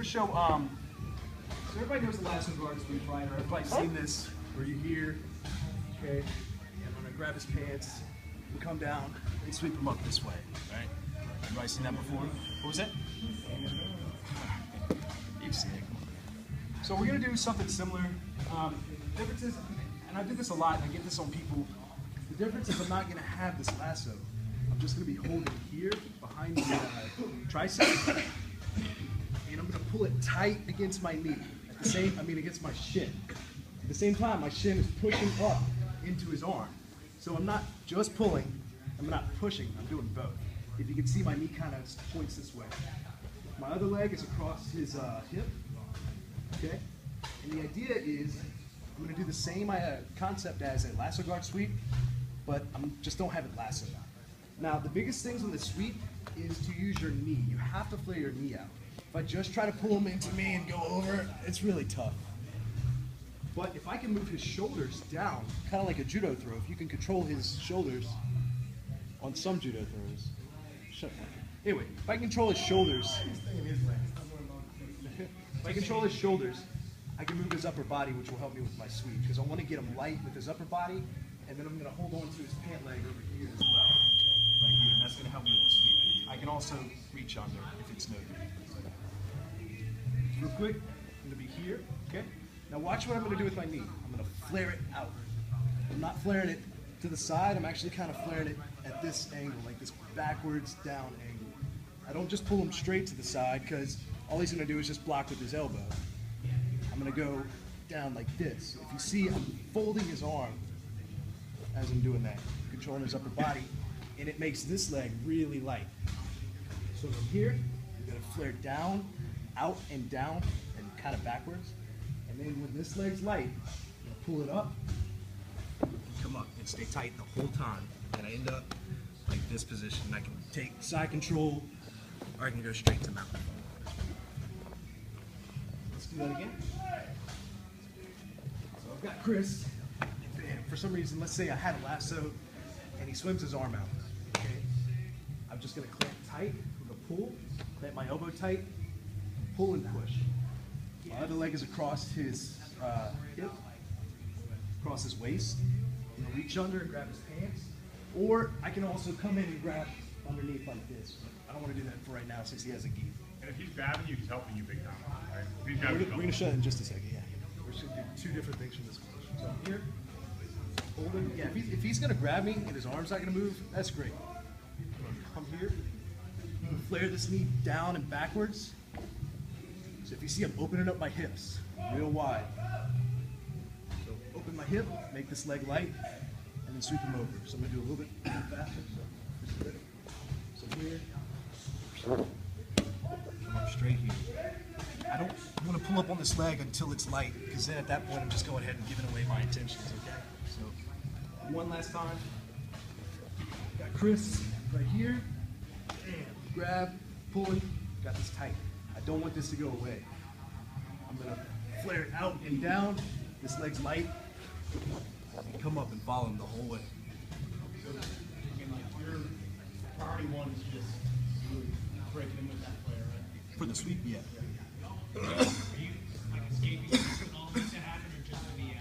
we're show. So everybody knows the Lasso guard sweep, right? Or everybody's seen this, where you're here. Okay, and I'm gonna grab his pants and come down and sweep him up this way, right? Everybody seen that before? What was that? You've seen it. So we're gonna do something similar. Difference is, and I do this a lot, and I get this on people. The difference is I'm not gonna have this lasso. I'm just gonna be holding here behind the tricep, and I'm gonna pull it tight against my knee. Against my shin. At the same time, my shin is pushing up into his arm. So I'm not just pulling, I'm not pushing, I'm doing both. If you can see, my knee kind of points this way. My other leg is across his hip, okay? And the idea is, I'm gonna do the same concept as a lasso guard sweep, but I just don't have it lassoed. Now, the biggest things on the sweep is to use your knee. You have to flare your knee out. If I just try to pull him into me and go over, it's really tough. But if I can move his shoulders down, kind of like a judo throw, if you can control his shoulders on some judo throws. Anyway, if I control his shoulders, I can move his upper body, which will help me with my sweep, because I want to get him light with his upper body, and then I'm going to hold on to his pant leg over here as well, right here, and that's going to help me with the sweep. I can also reach under if it's no good. Real quick, I'm going to be here, okay? Now watch what I'm going to do with my knee. I'm going to flare it out. I'm not flaring it to the side, I'm actually kind of flaring it at this angle, like this backwards down angle. I don't just pull him straight to the side, because all he's going to do is just block with his elbow. I'm going to go down like this. If you see, I'm folding his arm as I'm doing that, controlling his upper body, and it makes this leg really light. So from here, you're going to flare down, out and down, and kind of backwards. And then when this leg's light, I'm going to pull it up, and come up, and stay tight the whole time. And I end up like this position. And I can take side control, or I can go straight to mount. Let's do that again. So I've got Chris. And for some reason, let's say I had a lasso, and he swims his arm out. Okay, I'm just going to clamp tight. I'm going to pull, clamp my elbow tight, pull and push. My other leg is across his hip, across his waist. I'm going to reach under and grab his pants. Or I can also come in and grab underneath like this. I don't want to do that for right now since he has a gi. And if he's grabbing you, he's helping you big time, right? We're going to show that in just a second, yeah. We're just going to do two different things from this position. So I'm here, holding. Yeah, if he's going to grab me and his arm's not going to move, that's great. I'm going to come here, flare this knee down and backwards. So if you see, I'm opening up my hips real wide. So open my hip, make this leg light, and then sweep him over. So I'm going to do a little bit faster. So here, come up straight here. I don't want to pull up on this leg until it's light, because then at that point I'm just going ahead and giving away my intentions, okay? So one last time. Got Chris right here, and grab, pulling, got this tight. I don't want this to go away. I'm going to flare it out and down. This leg's light. And come up and follow him the whole way. And like your priority one is just breaking him with that flare, right? For the sweep, yeah. Are you like escaping and all this to happen, or just to be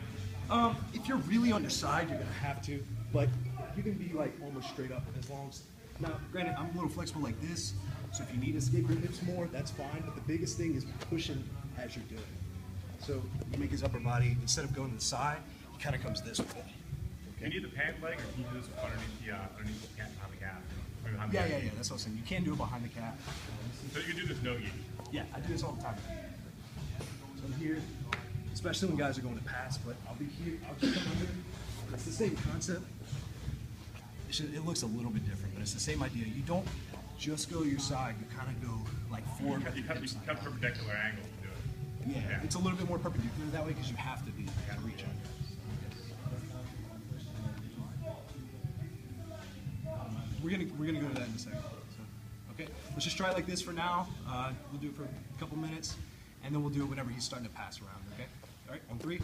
out? If you're really on your side, you're going to have to. But you can be like almost straight up as long as. Now, granted, I'm a little flexible like this. So if you need to escape your hips more, that's fine. But the biggest thing is pushing as you're doing it. So you make his upper body, instead of going to the side, he kind of comes this way. Okay. Do you need the pant leg, or can you do this underneath the calf, behind the calf? Yeah. That's what I'm saying. You can do it behind the calf. So you can do this no gi? Yeah, I do this all the time. So I'm here, especially when guys are going to pass, but I'll be here. I'll just come under. It's the same concept. It looks a little bit different, but it's the same idea. You don't just go to your side, you kind of go like forward. You cut perpendicular angles to do it. Yeah, it's a little bit more perpendicular that way because you have to be. You got to reach under. We're gonna go to that in a second. So, okay, let's just try it like this for now. We'll do it for a couple minutes, and then we'll do it whenever he's starting to pass around. Okay. All right. On 3.